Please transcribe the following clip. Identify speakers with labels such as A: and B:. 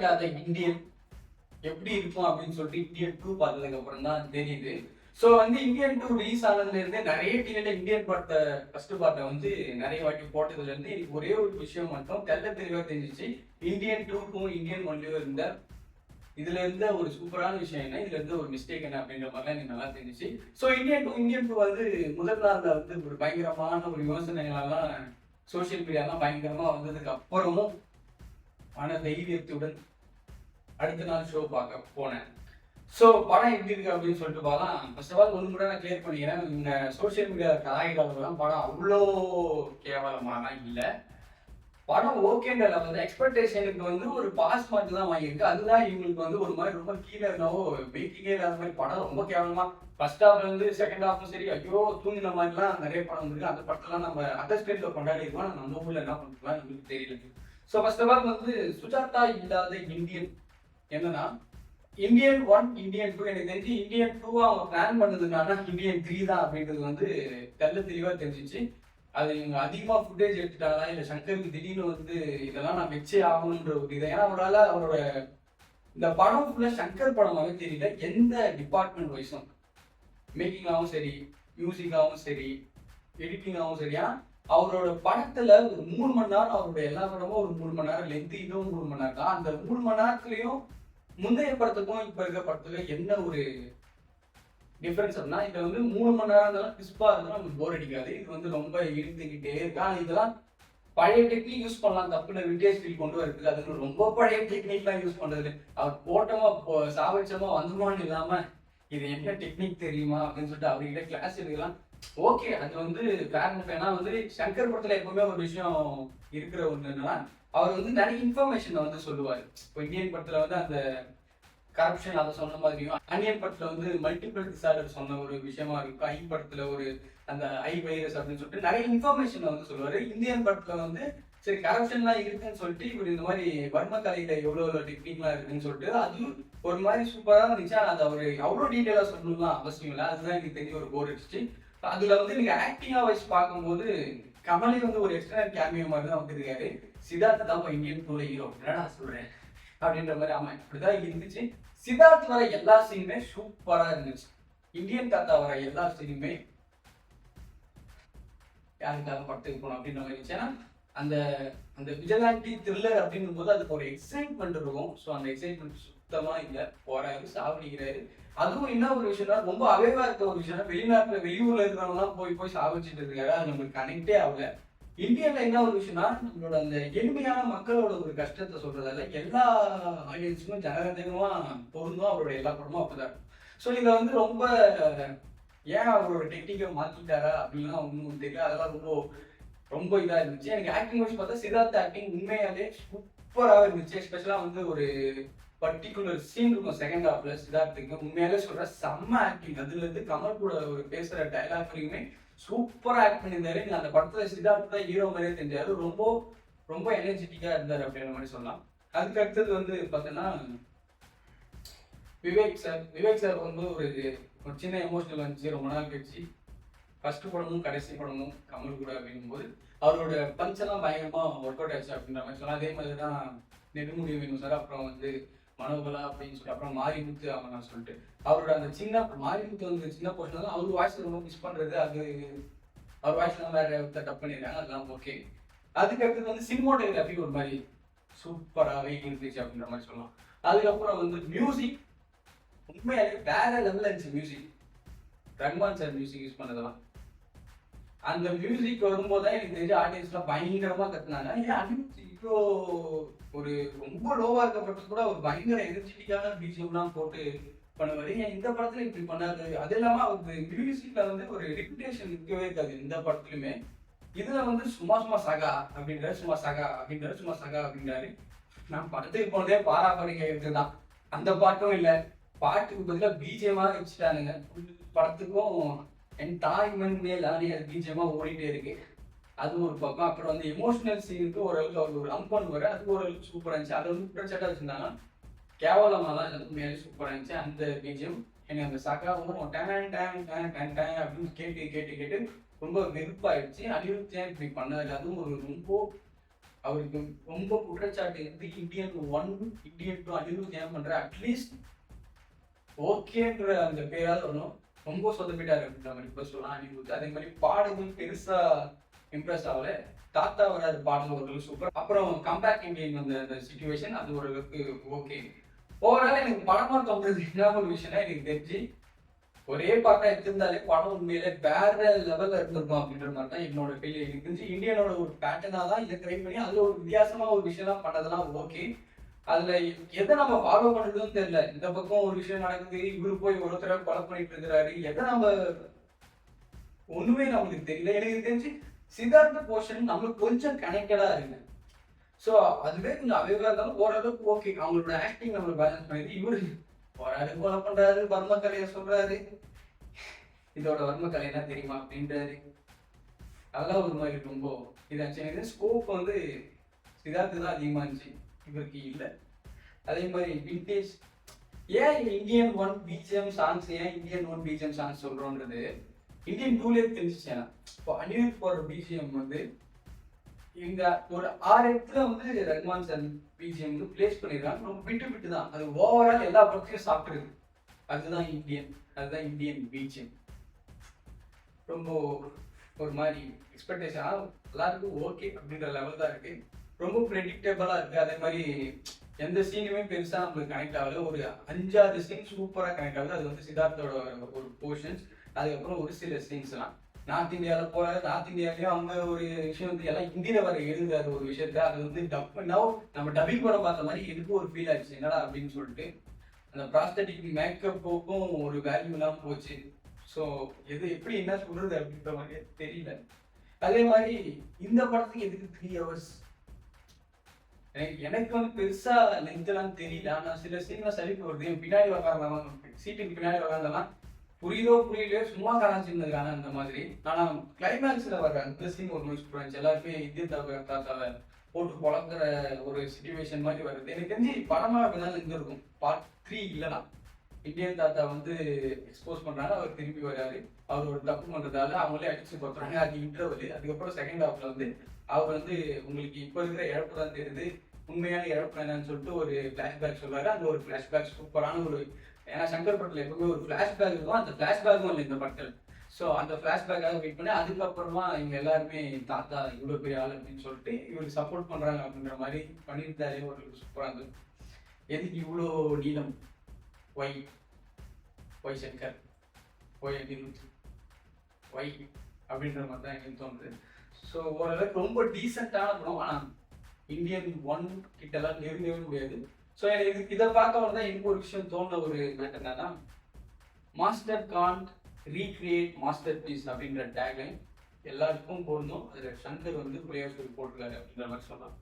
A: இல்லாத இந்தியன் எப்படி இருக்கும் அப்படின்னு சொல்லிட்டு இந்தியன் 2 பார்த்ததுக்கு அப்புறம் தான் தெரியுது. ஸோ வந்து இந்தியன் 2 ரிலீஸ் ஆனதுல இருந்தே நிறைய டிவில இந்தியன் படத்தை ஃபர்ஸ்ட் பார்ட்டை வந்து நிறைய வாட்டி போட்டதுல இருந்து எனக்கு ஒரே ஒரு விஷயம் மட்டும் தெளிவா தெரிஞ்சிச்சு. இந்தியன் 2க்கும் இந்தியன் 1லையும் இருந்த இதுல இருந்த ஒரு சூப்பரான விஷயம் என்ன, இதுல இருந்த ஒரு மிஸ்டேக் என்ன அப்படின்ற மாதிரிலாம் எனக்கு நல்லா தெரிஞ்சிச்சு. ஸோ இந்தியன் 2 வந்து முதல் நாள்ல வந்து ஒரு பயங்கரமான ஒரு யோசனைகளெல்லாம் சோசியல் மீடியாலாம் பயங்கரமா வந்ததுக்கு அப்புறமும் மன தைரியத்துடன் அடுத்த நாள் ஷோ பார்க்க போனேன். ஸோ படம் எப்படி இருக்கு அப்படின்னு சொல்லிட்டு பார்த்தா, ஃபர்ஸ்ட் ஆஃப் ஆல் ஒன்று கூட நான் கிளியர் பண்ணிக்கிறேன். இந்த சோசியல் மீடியா கலாய்களெல்லாம் படம் அவ்வளோ கேவலமாலாம் இல்லை. படம் ஓகேன்ற லெவல் தான். எக்ஸ்பெக்டேஷனுக்கு வந்து ஒரு பாஸ் மார்க் தான் வாங்கியிருக்கு. அதுதான் இவங்களுக்கு வந்து ஒரு மாதிரி ரொம்ப கீழே இருந்தாவோ வெயிட்டிங்கே இல்லாத மாதிரி படம் ரொம்ப கேவலமா ஃபர்ஸ்ட் ஹாஃப்ல இருந்து செகண்ட் ஹாஃப்லும் சரி ஐயோ தூங்கின மாதிரிலாம் நிறைய படம் வந்துருக்கு. அந்த படத்தெல்லாம் நம்ம அதர் ஸ்டேட்ல கொண்டாடி இருக்கோம். நம்ம ஊர்ல என்ன பண்ணுறோம் எங்களுக்கு தெரியல. ஸோ ஃபர்ஸ்ட் ஆஃப் ஆல் வந்து சுஜாதா இல்லாத இந்தியன் என்னன்னா இந்தியன் 1 இந்தியன் 2 எனக்கு தெரிஞ்சு இந்தியன் 2 அவங்க பிளான் பண்ணதுனால இந்தியன் 3 தான் அப்படின்றது வந்து தெளிவா தெரிஞ்சிச்சு. அது இவங்க அதிகமா ஃபுட்டேஜ் எடுத்துட்டாங்களா இல்ல சங்கருக்கு திடீர்னு வந்து இதெல்லாம் நான் வச்சே ஆகணுன்ற ஒரு இதை, ஏன்னா அவரோட இந்த படம் ஃபுல்லா சங்கர் படமாவே தெரியல. எந்த டிபார்ட்மெண்ட் வைஸும் மேக்கிங்காகவும் சரி, மியூசிக்காகவும் சரி, எடிட்டிங்காகவும் சரியா அவரோட படத்துல ஒரு 3 மணி நேரம், அவரோட எல்லா படமும் ஒரு 3 மணி நேரம் லென்த், இதுவும் 3 மணி நேரம் தான். அந்த 3 மணி நேரத்துலயும் முந்தைய படத்துக்கும் இப்ப இருக்க படத்துல என்ன ஒரு டிஃபரன்ஸ் அப்படின்னா, இதுல வந்து 3 மணி நேரம் இருந்தாலும் கிறிஸ்பா இருந்தாலும் நமக்கு போர் அடிக்காது. இது வந்து ரொம்ப இழுத்துக்கிட்டே இருக்கு. ஆனா இதெல்லாம் பழைய டெக்னிக் யூஸ் பண்ணலாம், தப்புல விண்டேஜ் ஃபீல் கொண்டு வரதுக்கு. அது ரொம்ப பழைய டெக்னிக்லாம் யூஸ் பண்றது அவர் போட்டமா சாவச்சமா வந்துமான்னு இல்லாம இது என்ன டெக்னிக் தெரியுமா அப்படின்னு சொல்லிட்டு அவர்கிட்ட கிளாஸ் எடுக்கலாம். ஓகே, அது வந்து ஏன்னா வந்து சங்கர் படத்துல எப்பவுமே ஒரு விஷயம் இருக்கிற ஒண்ணு என்னன்னா, அவர் வந்து நிறைய இன்ஃபர்மேஷன் வந்து சொல்லுவாரு. இப்போ இந்தியன் படத்துல வந்து அந்த கரப்ஷன் அதை சொன்ன மாதிரியும், அன்னியன் படத்துல வந்து மல்டிபிள் டிசார்டர் சொன்ன ஒரு விஷயமா இருக்கும். ஐ படத்துல ஒரு அந்த ஐ வைரஸ் அப்படின்னு சொல்லிட்டு நிறைய இன்ஃபர்மேஷன் வந்து சொல்லுவாரு. இந்தியன் படத்துல வந்து சரி கரப்ஷன்லாம் இருக்குன்னு சொல்லிட்டு இவர் இந்த மாதிரி வர்ம கலையில எவ்வளவு டெக்னிக்லாம் இருக்குன்னு சொல்லிட்டு அது ஒரு மாதிரி சூப்பரா இருந்துச்சு. அது அவரு அவ்வளோ டீட்டெயிலா சொல்லணும்லாம் அவசியம் இல்லை. அதுதான் எனக்கு தெரிஞ்ச ஒரு போர் அடிச்சு. அதுல வந்து நீங்க ஆக்டிங்கா வச்சு பார்க்கும்போது கமலே வந்து ஒரு எக்ஸ்ட்ரா கேமியோ மாதிரி தான் வந்துருக்காரு. சித்தார்த் தான் இந்தியன் 2ல ஹீரோ என்னடா சொல்றேன் அப்படின்ற மாதிரி. ஆமா இப்படிதான் இருந்துச்சு. சித்தார்த் வர எல்லா சீனுமே சூப்பரா இருந்துச்சு. இந்தியன் தாத்தா வர எல்லா சீனுமே யாருக்காக படத்துக்கு போகணும் அப்படின்ற மாதிரி இருந்துச்சு. ஏன்னா அந்த அந்த விஜயாண்டி த்ரில்லர் அப்படின்னும் போது அதுக்கு ஒரு எக்ஸைட்மெண்ட் இருக்கும். ஸோ அந்த எக்ஸைட்மெண்ட் சுத்தமா இல்லை. போறாரு, சாவடிக்கிறாரு. அதுவும் என்ன ஒரு விஷயம்னா ரொம்ப அவேவா இருக்க ஒரு விஷயம். வெளிநாட்டுல வெளியூர்ல இருக்கிறவங்கலாம் போய் சாவடிச்சுட்டு இருக்காரு. அது நம்மளுக்கு கனெக்டே ஆகல. இந்தியால என்ன ஒரு விஷயம்னா நம்மளோட அந்த எளிமையான மக்களோட ஒரு கஷ்டத்தை சொல்றதால எல்லா ஆடியன்ஸுக்கும் ஜனரஞ்சகமா பொருந்தும். அவரோட எல்லா படமும் அப்பதான். ஸோ இதை வந்து ரொம்ப ஏன் அவரோட டெக்னிக்கை மாத்திட்டாரா அப்படின்லாம் ஒன்றும் தெரியல. அதெல்லாம் ரொம்ப ரொம்ப இதா இருந்துச்சு. எனக்கு ஆக்டிங் வச்சு பார்த்தா சித்தார்த் ஆக்டிங் உண்மையாலே சூப்பராக இருந்துச்சு. எஸ்பெஷலா வந்து ஒரு பர்டிகுலர் சீன் இருக்கும் செகண்ட் ஹாஃப்ல சித்தார்த்துக்கு. உண்மையாலே சொல்ற செம்ம ஆக்டிங். அதுல இருந்து கமல் கூட ஒரு பேசுற டைலாக் வரைக்குமே சூப்பரா ஆக்ட் பண்ணியிருந்தாரு. அந்த படத்துல சித்தார்த் தான் ஹீரோ மாதிரியே தெரிஞ்சாரு. ரொம்ப ரொம்ப எனர்ஜெட்டிக்கா இருந்தாரு அப்படின்ற மாதிரி சொல்லலாம். அதுக்கு அடுத்தது வந்து பார்த்தீங்கன்னா விவேக் சார் வந்து ஒரு சின்ன எமோஷனல் வந்துச்சு ரொம்ப நாள் கழிச்சு. ஃபர்ஸ்ட் படமும் கடைசி படமும் கமல் கூட அப்படிங்கும்போது அவரோட பஞ்செல்லாம் பயங்கரமா ஒர்க் அவுட் ஆச்சு அப்படின்ற மாதிரி சொல்லலாம். அதே மாதிரி தான் நெடுமுடி வேணும் சார், அப்புறம் வந்து மனோபலா அப்படின்னு சொல்லிட்டு, அப்புறம் மாரிமுத்து அவன் சொல்லிட்டு அவரோட அந்த சின்ன மாரிமுத்து வந்து சின்ன போர்ஷன் தான் அவர் வாய்ஸ் ரொம்ப மிஸ் பண்றது. அது அவர் வாய்ஸ்லாம் வேற டப் பண்ணிடுறாங்க, அதெல்லாம் ஓகே. அதுக்கடுத்து வந்து சினிமோட்டோகிராஃபி ஒரு மாதிரி சூப்பராகவே இருந்துச்சு அப்படின்ற மாதிரி சொல்லலாம். அதுக்கப்புறம் வந்து மியூசிக் உண்மையாலே வேற லெவலில் இருந்துச்சு. Music Rahman sir music use பண்ணதெல்லாம் அந்த மியூசிக் வரும்போது தான் எனக்கு தெரிஞ்ச ஆடியன்ஸ்லாம் பயங்கரமா கத்துனாங்க. ஏன் இப்போ ஒரு ரொம்ப லோவா இருக்கப்பட்டு கூட ஒரு பயங்கர எனர்ஜெட்டிக்கான பிஜிஎம்லாம் போட்டு பண்ணுவாரு. ஏன் இந்த படத்துல இப்படி பண்ணாரு? அது இல்லாம அவருக்கு மியூசிக்ல வந்து ஒரு ரெப்யூட்டேஷன் இருக்கவே இருக்காது இந்த படத்துலயுமே. இதுல வந்து சும்மா சும்மா சகா அப்படின்றாரு, சும்மா சகா அப்படின்றாரு, சும்மா சகா அப்படின்றாரு. நான் படத்துக்கு போனதே பாராபாடி கேட்கறதுதான். அந்த பாட்டும் இல்லை, பாட்டுக்கு பதிலாக பிஜிஎமா வச்சுட்டானுங்க. படத்துக்கும் என் தாய் மண் மேல் ஆடிய பிஜிஎமா ஓடிட்டே இருக்கு. அது ஒரு பக்கம். அப்புறம் வந்து எமோஷனல் சீனுக்கு ஓரளவுக்கு அவர் ஒரு அம்பன் வர அது ஓரளவுக்கு சூப்பராக இருந்துச்சு. அதை வந்து குற்றச்சாட்டாக வச்சிருந்தாங்க, கேவலமாக தான் அது உண்மையாலே சூப்பராக இருந்துச்சு அந்த பிஜிஎம். எனக்கு அந்த சகாவும் டேன் டேன் டேன் டேன் டேன் அப்படின்னு கேட்டு கேட்டு கேட்டு ரொம்ப வெறுப்பாயிடுச்சு. அனிருத் இப்படி பண்ணதில்லை. அதுவும் ஒரு ரொம்ப அவருக்கு ரொம்ப குற்றச்சாட்டு இருந்து இந்தியன் 1 இந்தியன் 2 அனிருத் ஏன் பண்ற அட்லீஸ்ட் ஓகேன்ற அந்த பேராவது வரணும். ரொம்ப சொதப்பிட்டாரு அப்படின்ற மாதிரி இப்ப சொல்லலாம் அனிருத். அதே மாதிரி பாடலும் பெருசா இம்ப்ரெஸ் ஆகல. தாத்தா வராது பாடல் ஓரளவு சூப்பர். அப்புறம் கம்பேக் இண்டியன் வந்த அந்த சிச்சுவேஷன் அது ஓரளவுக்கு ஓகே. ஓவரால் எனக்கு படமா தோன்றது என்ன ஒரு விஷயம்னா எனக்கு தெரிஞ்சு ஒரே பாட்டா எடுத்திருந்தாலே படம் உண்மையில வேற லெவல்ல இருந்திருக்கும் அப்படின்ற மாதிரி தான் என்னோட ஃபீல். எனக்கு தெரிஞ்சு இந்தியனோட ஒரு பேட்டர்னா தான் இதை ட்ரை பண்ணி அதுல ஒரு வித்தியாசமா ஒரு விஷயம் பண்ணதெல்லாம் ஓகே. அதுல எதை நம்ம ஃபாலோ பண்றதுன்னு தெரியல. இந்த பக்கம் ஒரு விஷயம் நடக்குது, இவரு போய் ஒருத்தர கொலை பண்ணிட்டு இருக்கிறாரு, எதை நம்ம ஒண்ணுமே நம்மளுக்கு தெரியல. எனக்கு தெரிஞ்சு சித்தார்த்த போர்ஷன் நம்மளுக்கு கொஞ்சம் கனெக்டடா இருக்கு. ஸோ அதுவே கொஞ்சம் அவைவா இருந்தாலும் ஓரளவுக்கு ஓகே. அவங்களோட ஆக்டிங் நம்ம பேலன்ஸ் பண்ணிட்டு இவரு போராடு கொலை பண்றாரு, வர்ம கலையை சொல்றாரு, இதோட வர்ம கலை என்ன தெரியுமா அப்படின்றாரு. அதெல்லாம் ஒரு மாதிரி ரொம்ப இதாச்சு. எனக்கு ஸ்கோப் வந்து சித்தார்த்து தான் அதிகமா இருந்துச்சு, இவருக்கு இல்லை. அதே மாதிரி விண்டேஜ் ஏன் இந்தியன் 1 பிஜிஎம் சாங்ஸ் ஏன் இந்தியன் 1 பிஜிஎம் சாங்ஸ் சொல்றோன்றது இந்தியன் 2லேயே தெரிஞ்சிச்சு. இப்போ அனிருத் போடுற பிஜிஎம் வந்து இங்க ஒரு 6 இடத்துல வந்து ரஹ்மான் சார் பிஜிஎம் வந்து பிளேஸ் பண்ணிருக்காங்க. ரொம்ப விட்டு தான் அது ஓவரால் எல்லா படத்தையும் சாப்பிட்டுருக்கு. அதுதான் இந்தியன் பிஜிஎம். ரொம்ப ஒரு மாதிரி எக்ஸ்பெக்டேஷன் எல்லாருக்கும் ஓகே அப்படின்ற லெவல் தான் இருக்கு. ரொம்ப ப்ரெடிக்டபிளா இருக்கு. அதே மாதிரி எந்த சீனுமே பெருசா நம்மளுக்கு கனெக்ட் ஆகல. ஒரு 5-6 சீன் சூப்பரா கனெக்ட் ஆகுது. அது வந்து சித்தார்த்தோட ஒரு போர்ஷன்ஸ். அதுக்கப்புறம் ஒரு சில சீன்ஸ்லாம் நார்த் இந்தியாவில் போறாரு. நார்த் இந்தியாவிலேயும் அவங்க ஒரு விஷயம் வந்து எல்லாம் ஹிந்தியில வர எழுதுறாரு ஒரு விஷயத்த. அது வந்து டப் பண்ணாவும் நம்ம டப்பிங் படம் பார்த்த மாதிரி எனக்கு ஒரு ஃபீல் ஆச்சு, என்னடா அப்படின்னு சொல்லிட்டு. அந்த ப்ராஸ்தட்டிக் மேக்கப்புக்கும் ஒரு வேல்யூ இல்லாமல் போச்சு. ஸோ எது எப்படி என்ன சொல்றது அப்படின்ற மாதிரி தெரியல. அதே மாதிரி இந்த படத்துக்கு எதுக்கு 3 hours எனக்கு வந்து பெருசா லென்த்லாம் தெரியல. ஆனா சில சீன்ல சலிப்பு வருது. என் பின்னாடி உக்காந்தலாம், சீட்டுக்கு பின்னாடி உக்காந்தலாம் புரியுதோ புரியலையோ சும்மா கராச்சிருந்ததுக்கான அந்த மாதிரி. ஆனா கிளைமேக்ஸ்ல வர அந்த சீன் ஒரு நியூஸ் புரிஞ்சு எல்லாருமே இந்திய தாத்தாவை போட்டு குழக்கிற ஒரு சிச்சுவேஷன் மாதிரி வருது. எனக்கு தெரிஞ்சு படமா அப்படிதான் இருந்திருக்கும். பார்ட் 3 இல்லைனா இந்தியன் தாத்தா வந்து எக்ஸ்போஸ் பண்றாங்க, அவர் திரும்பி வராரு, அவர் ஒரு தப்பு பண்றதால அவங்களே அடிச்சு போட்டுறாங்க. அது இன்டர்வல். அதுக்கப்புறம் செகண்ட் ஹாஃப்ல வந்து அவர் வந்து உங்களுக்கு இப்ப இருக்கிற இழப்பு தான் தெரியுது, உண்மையான இழப்பு என்னன்னு சொல்லிட்டு ஒரு பிளாஷ்பேக் சொல்றாரு. அந்த ஒரு பிளாஷ்பேக் சூப்பரான ஒரு, ஏன்னா சங்கர் படத்துல எப்பவுமே ஒரு பிளாஷ்பேக் இருக்கும், அந்த பிளாஷ்பேக்கும் இல்லை இந்த படத்தில். ஸோ அந்த பிளாஷ்பேக்காக வெயிட் பண்ணி அதுக்கப்புறமா இவங்க எல்லாருமே தாத்தா இவ்வளோ பெரிய ஆள் அப்படின்னு சொல்லிட்டு இவருக்கு சப்போர்ட் பண்றாங்க அப்படின்ற மாதிரி பண்ணியிருந்தாலே ஒரு சூப்பராக இருந்தது. எதுக்கு இவ்வளோ நீளம், why why Shankar, why Anirudh, why அப்படின்ற மாதிரி தான் எனக்கு தோணுது. ஸோ ஓரளவுக்கு ரொம்ப டீசெண்டான படம். ஆனால் இந்தியன் 1 கிட்டலாம் நெருங்கவே முடியாது. ஸோ எனக்கு இதை பார்க்க தான் எனக்கு ஒரு விஷயம் தோணுன ஒரு மேட்டர் என்னன்னா, master can't recreate masterpiece அப்படின்ற டேக்லைன் எல்லாருக்கும் பொருந்தும். அதில் சங்கர் வந்து பிளேயர்ஸ் போட்டிருக்காரு அப்படின்ற மாதிரி சொல்லலாம்.